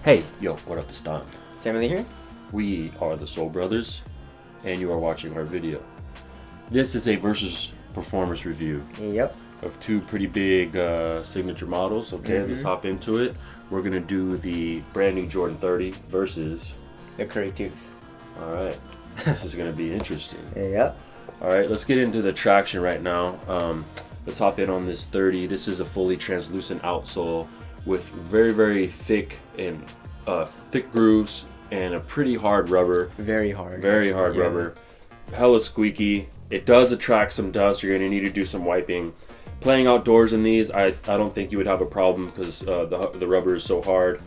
Hey, yo, what up, it's Don. Emily here. We are the Soul Brothers, and you are watching our video. This is a versus performance review Yep. of two pretty big signature models. Okay, let's hop into it. We're gonna do the brand new Jordan 30 versus The curry tooth. All right, this is gonna be interesting. Yep. All right, let's get into the traction right now. Let's hop in on this 30. This is a fully translucent outsole with very, very thick and thick grooves and a pretty hard rubber. Very hard. Very hard rubber. Hella squeaky. It does attract some dust. You're going to need to do some wiping. Playing outdoors in these, I don't think you would have a problem because the rubber is so hard.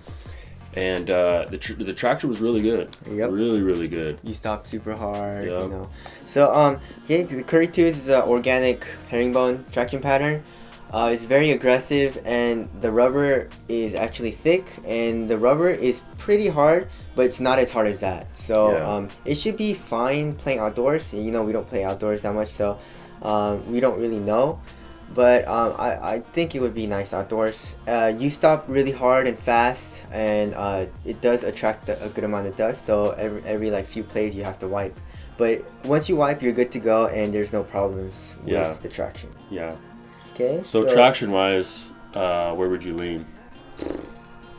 And the traction was really good. Yep. Really, really good. You stop super hard, Yep. you know. So yeah, the curry tooth is an organic herringbone traction pattern. It's very aggressive, and the rubber is actually thick, and the rubber is pretty hard, but it's not as hard as that. So it should be fine playing outdoors. You know, we don't play outdoors that much, so we don't really know. But I think it would be nice outdoors. You stop really hard and fast, and it does attract a good amount of dust. So every like few plays you have to wipe. But once you wipe, you're good to go, and there's no problems with the traction. Yeah. Okay. So traction-wise, where would you lean?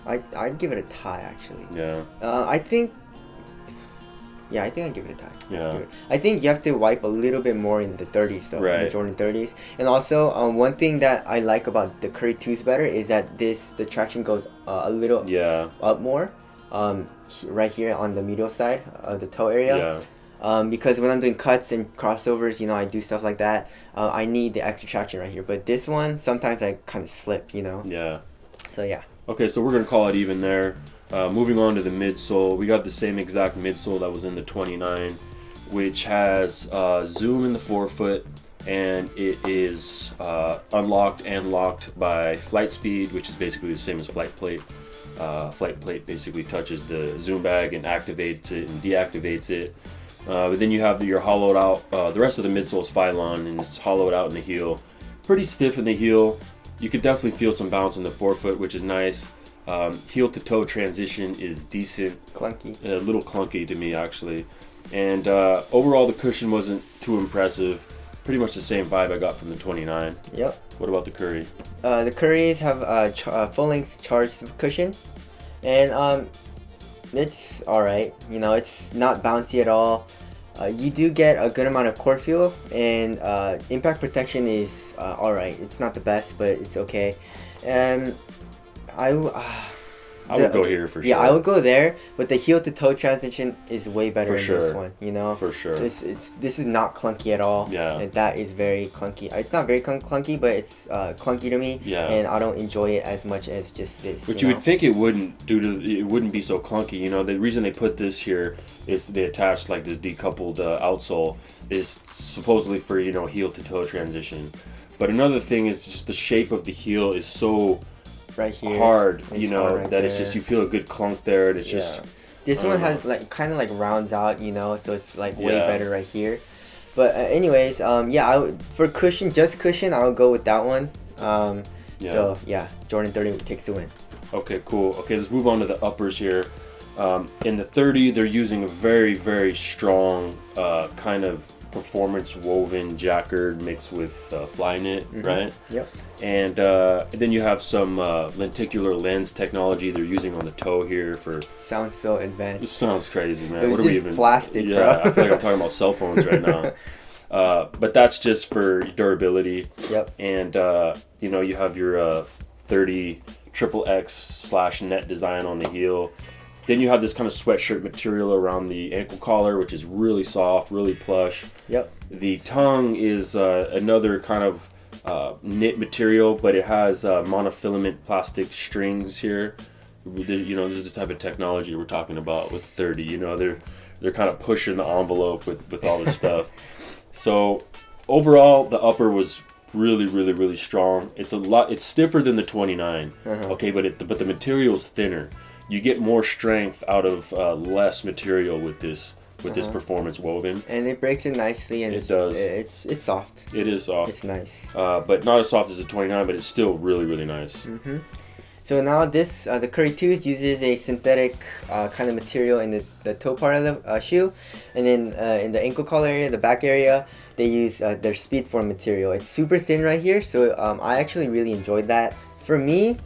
I'd give it a tie actually. Yeah. I think I'd give it a tie. Yeah. I think you have to wipe a little bit more in the 30s though, in the Jordan 30s. And also, one thing that I like about the curry tooth better is that the traction goes a little up more, right here on the medial side of the toe area. Yeah. Because when I'm doing cuts and crossovers, you know, I do stuff like that. I need the extra traction right here. But this one, sometimes I kind of slip, you know. Yeah. So yeah. Okay, so we're gonna call it even there. Moving on to the midsole, we got the same exact midsole that was in the 29, which has zoom in the forefoot, and it is unlocked and locked by flight speed, which is basically the same as flight plate. Flight plate basically touches the zoom bag and activates it and deactivates it. But then you have your hollowed out, the rest of the midsole is Phylon, and it's hollowed out in the heel. Pretty stiff in the heel. You could definitely feel some bounce in the forefoot, which is nice. Heel to toe transition is decent. Clunky. A little clunky to me, actually. And overall, the cushion wasn't too impressive. Pretty much the same vibe I got from the 29. Yep. What about the curry? The curries have a full-length charged cushion, and it's alright. You know, it's not bouncy at all. You do get a good amount of core feel, and impact protection is alright. It's not the best, but it's okay. And I would go here for sure. Yeah, I would go there, but the heel to toe transition is way better For in sure. this one. You know, For sure. This is not clunky at all. Yeah. And that is very clunky. It's not very clunky, but it's clunky to me. Yeah. And I don't enjoy it as much as just this. But you would think it wouldn't, it wouldn't be so clunky. You know, the reason they put this here is they attached like this decoupled outsole is supposedly for, you know, heel to toe transition. But another thing is just the shape of the heel is so right here hard, it's you know, hard right that there. it's just, you feel a good clunk there, and it's just. This one has like kind of like rounds out, you know, so it's like way Yeah. better right here. But anyways, for cushion, just cushion, I would go with that one. So yeah, Jordan 30 takes the win. Okay, cool. Okay, let's move on to the uppers here. In the 30, they're using a very, very strong kind of performance woven jacquard mixed with fly knit, right? Yep. And then you have some lenticular lens technology they're using on the toe here for. Sounds so It advanced. sounds crazy, man. It was What are we just even? plastic, yeah, bro. I feel like I'm talking about cell phones right now. But that's just for durability. Yep. And you know, you have your 30 XXX/net design on the heel. Then you have this kind of sweatshirt material around the ankle collar, which is really soft, really plush. Yep. The tongue is another kind of knit material, but it has monofilament plastic strings here. You know, this is the type of technology we're talking about with 30. You know, they're kind of pushing the envelope with all this stuff. So overall, the upper was really, really, really strong. It's stiffer than the 29. Okay, but the material's thinner. You get more strength out of less material with this with this performance woven. And it breaks in nicely, and it does. It's soft. It is soft. It's nice. But not as soft as the 29, but it's still really, really nice. So now this, the Curry 2s uses a synthetic kind of material in the toe part of the shoe. And then in the ankle collar area, the back area, they use their Speedform material. It's super thin right here, so I actually really enjoyed that. For me,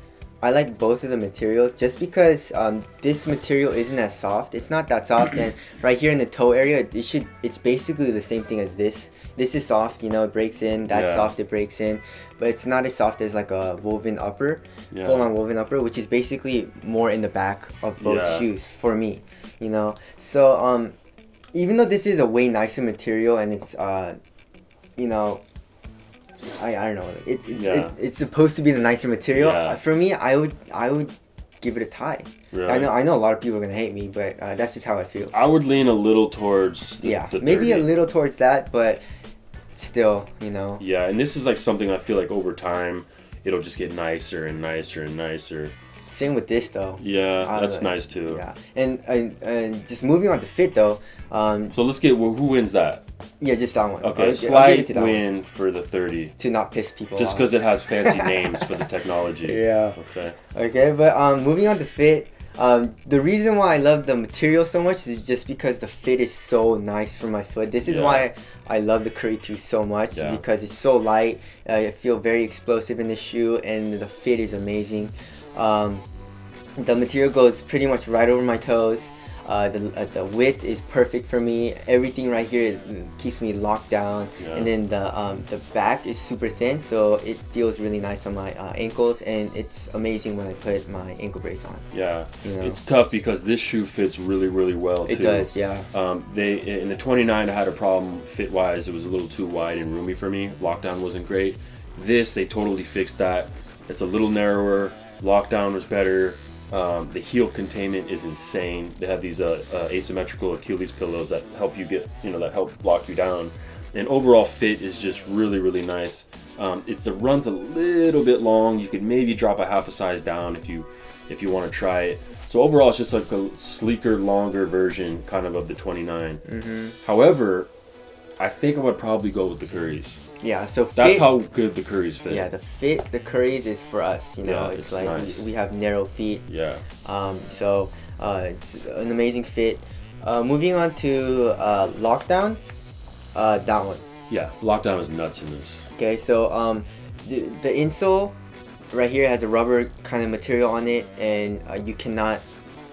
I like both of the materials just because this material isn't as soft. It's not that soft, and right here in the toe area, it's basically the same thing as this. This is soft, you know, it breaks in. That's soft, it breaks in. But it's not as soft as like a woven upper, full-on woven upper, which is basically more in the back of both shoes for me, you know. So even though this is a way nicer material and it's you know, I don't know, it's supposed to be the nicer material. For me, I would give it a tie. Really? I know a lot of people are gonna hate me, but that's just how I feel. I would lean a little towards the maybe 30. a little towards that, but still, you know. Yeah, and this is like something I feel like over time it'll just get nicer and nicer and nicer. Same with this though. Yeah, that's nice too. Yeah, and just moving on to fit though. So let's get who wins that. Yeah, just that one. Okay, slight win for the 30. To not piss people just off. because it has fancy names for the technology. Yeah. Okay. Okay, but moving on to fit. The reason why I love the material so much is just because the fit is so nice for my foot. This is why I love the Curry 2 so much, because it's so light. I feel very explosive in the shoe, and the fit is amazing. The material goes pretty much right over my toes. The width is perfect for me. Everything right here keeps me locked down, and then the back is super thin, so it feels really nice on my ankles, and it's amazing when I put my ankle brace on. Yeah, you know? It's tough because this shoe fits really, really well too. It does, yeah. They in the 29 I had a problem fit wise. It was a little too wide and roomy for me. Lockdown wasn't great. This they totally fixed that. It's a little narrower. Lockdown was better. The heel containment is insane. They have these asymmetrical Achilles pillows that help you get, that help lock you down. And overall fit is just really, really nice. It runs a little bit long. You could maybe drop a half a size down if you want to try it. So overall, it's just like a sleeker, longer version kind of the 29. However, I think I would probably go with the Currys. Yeah, so fit, that's how good the Currys fit. Yeah, the Currys is for us. It's like nice. we have narrow feet. Yeah. So it's an amazing fit. Moving on to Lockdown. That one. Yeah, Lockdown is nuts in this. Okay, so the insole right here has a rubber kind of material on it, and you cannot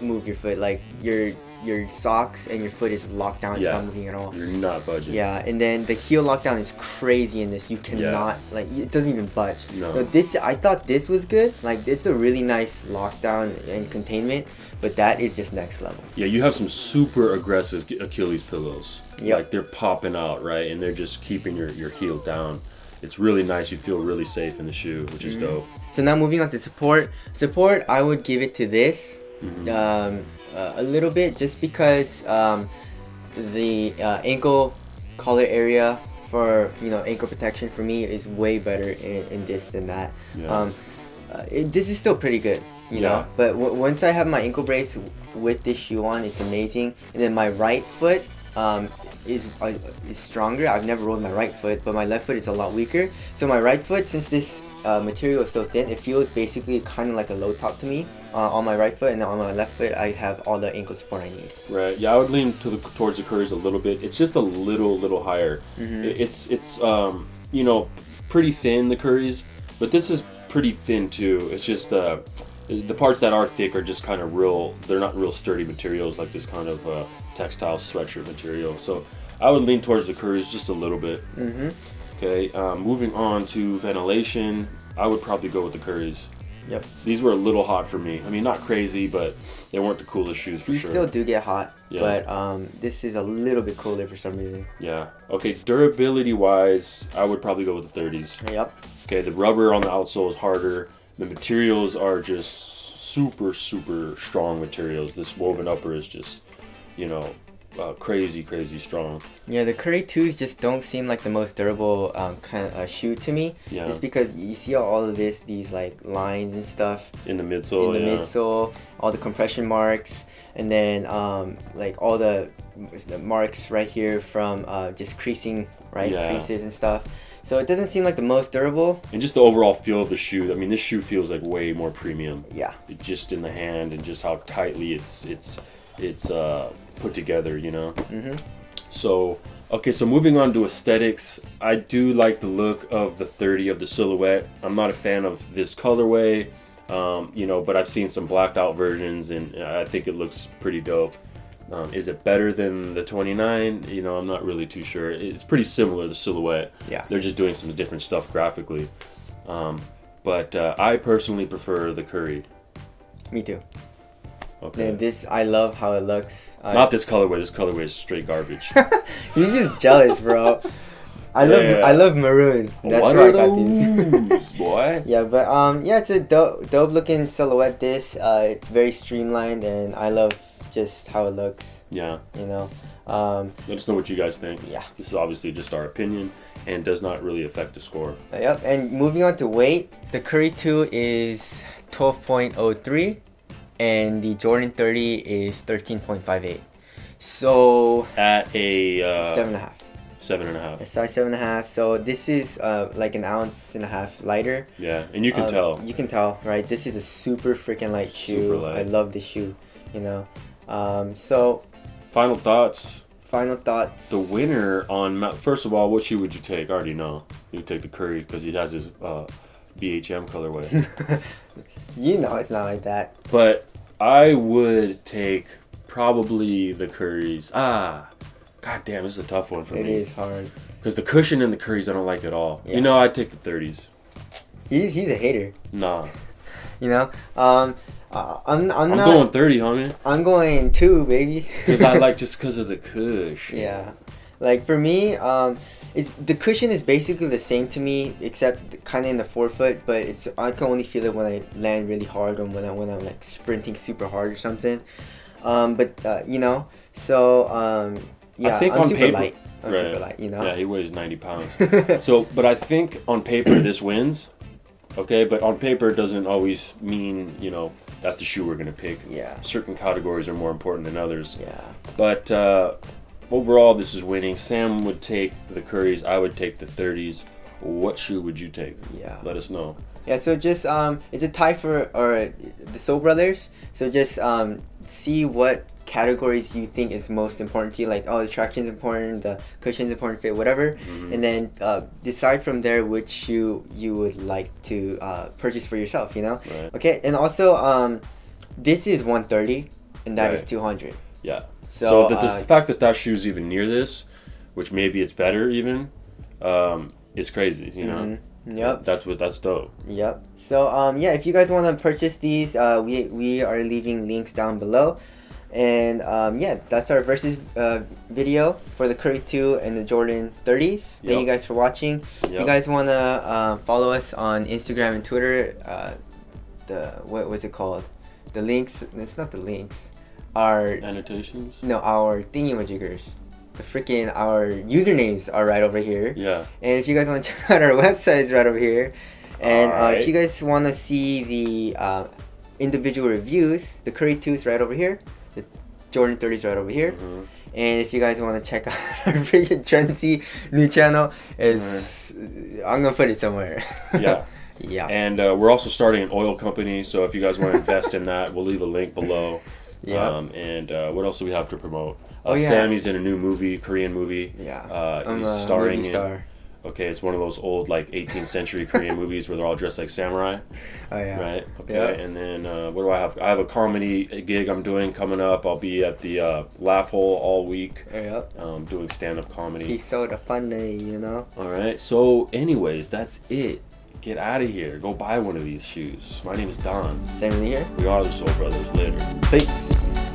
move your foot. Like your socks and your foot is locked down. It's not moving at all. You're not budging. Yeah, and then the heel lockdown is crazy in this. You cannot it doesn't even budge. No. So this, I thought this was good. Like, it's a really nice lockdown and containment, but that is just next level. Yeah, you have some super aggressive Achilles pillows. Yep. Like they're popping out, right? And they're just keeping your heel down. It's really nice. You feel really safe in the shoe, which is dope. So now moving on to support. Support, I would give it to this. A little bit, just because the ankle collar area for ankle protection for me is way better in this than that. This is still pretty good, you know, but once I have my ankle brace with this shoe on, it's amazing. And then my right foot is stronger. I've never rolled my right foot, but my left foot is a lot weaker. So my right foot, since this material is so thin, it feels basically kind of like a low top to me on my right foot, and then on my left foot I have all the ankle support I need. Right. Yeah, I would lean towards the Currys a little bit. It's just a little higher. It's pretty thin, the Currys, but this is pretty thin too. It's just the parts that are thick are just kind of they're not real sturdy materials like this kind of textile sweatshirt material. So I would lean towards the Currys just a little bit. Okay, moving on to ventilation, I would probably go with the Currys. Yep. These were a little hot for me. I mean, not crazy, but they weren't the coolest shoes for sure. These still do get hot, but this is a little bit cooler for some reason. Yeah. Okay, durability-wise, I would probably go with the 30s. Yep. Okay, the rubber on the outsole is harder. The materials are just super, super strong materials. This woven upper is just, crazy strong. Yeah, the Curry 2s just don't seem like the most durable kind of shoe to me. Yeah. It's because you see all of these like lines and stuff In the midsole. in the midsole, all the compression marks, and then like all the marks right here from just creasing, right? Yeah. Creases and stuff. So it doesn't seem like the most durable. And just the overall feel of the shoe. I mean, this shoe feels like way more premium. Yeah. Just in the hand and just how tightly it's put together, you know. So okay, so moving on to aesthetics, I do like the look of the 30 of the silhouette. I'm not a fan of this colorway, you know, but I've seen some blacked out versions and I think it looks pretty dope. Is it better than the 29? You know, I'm not really too sure. It's pretty similar, the silhouette. Yeah. They're just doing some different stuff graphically. But I personally prefer the Curry. Me too. Okay. And this, I love how it looks. Not this colorway. This colorway is straight garbage. You're just jealous, bro. I love maroon. That's what why I are got these. those, boy? Yeah, but yeah, it's a dope looking silhouette. It's very streamlined, and I love just how it looks. Yeah. You know. Let us know what you guys think. Yeah. This is obviously just our opinion and does not really affect the score. Yep. And moving on to weight, the Curry 2 is 12.03, and the Jordan 30 is 13.58. So At a 7.5. 7.5. A size 7.5. So this is like an ounce and a half lighter. Yeah, and you can tell. You can tell, right? This is a super freaking light shoe. Super light. I love this shoe. You know. So Final thoughts. The winner on first of all, what shoe would you take? I already know. You would take the Curry because he has his BHM colorway. You know it's not like that. But I would take probably the Currys. God damn, this is a tough one for me. It is hard. Because the cushion in the Currys I don't like at all. Yeah. You know, I'd take the 30s. He's a hater. Nah. You know. I'm not going 30, homie. I'm going 2, baby. Because I like just because of the cush. Yeah. Like for me, the cushion is basically the same to me, except kind of in the forefoot. But I can only feel it when I land really hard or when I'm like sprinting super hard or something. You know, so yeah, I think I'm on super paper, light. I'm right. super light. You know. Yeah, he weighs 90 pounds. But I think on paper this wins. Okay, but on paper it doesn't always mean, you know, that's the shoe we're gonna pick. Yeah. Certain categories are more important than others. Yeah. But overall, this is winning. Sam would take the Currys. I would take the 30s. What shoe would you take? Yeah. Let us know. Yeah. So just it's a tie for the Soul Brothers. So just see what categories you think is most important to you, like the traction's important, the cushion's important, fit, whatever, and then decide from there which shoe you would like to purchase for yourself, you know. Right. Okay. And also this is 130 and that is Right. 200. Yeah. So the fact that shoe's even near this, which maybe it's better even, is crazy, you know. Yep. That's dope. Yep. So yeah, if you guys want to purchase these, we are leaving links down below. And yeah, that's our versus video for the Curry 2 and the Jordan 30s. Thank you guys for watching. If you guys want to follow us on Instagram and Twitter, what was it called? The links, it's not the links. Our annotations? No, our thingy-majiggers. Our usernames are right over here. Yeah. And if you guys want to check out our website, it's right over here. And Alright. if you guys want to see the individual reviews, the Curry 2 is right over here. The Jordan 30 is right over here. And if you guys want to check out our freaking trendy new channel, I'm gonna put it somewhere. Yeah. Yeah. And we're also starting an oil company, so if you guys want to invest in that, we'll leave a link below. Yeah. And what else do we have to promote? Yeah. Sammy's in a new movie, Korean movie. Yeah. He's starring movie star. Okay, it's one of those old like 18th century Korean movies where they're all dressed like samurai. Oh yeah. Right. Okay. Yeah. And then what do I have? I have a comedy gig I'm doing coming up. I'll be at the Laugh Hole all week. Yep. Doing stand-up comedy. He's so funny, you know. All right. So, anyways, that's it. Get out of here. Go buy one of these shoes. My name is Don. Same in here. We are the Soul Brothers. Later. Peace.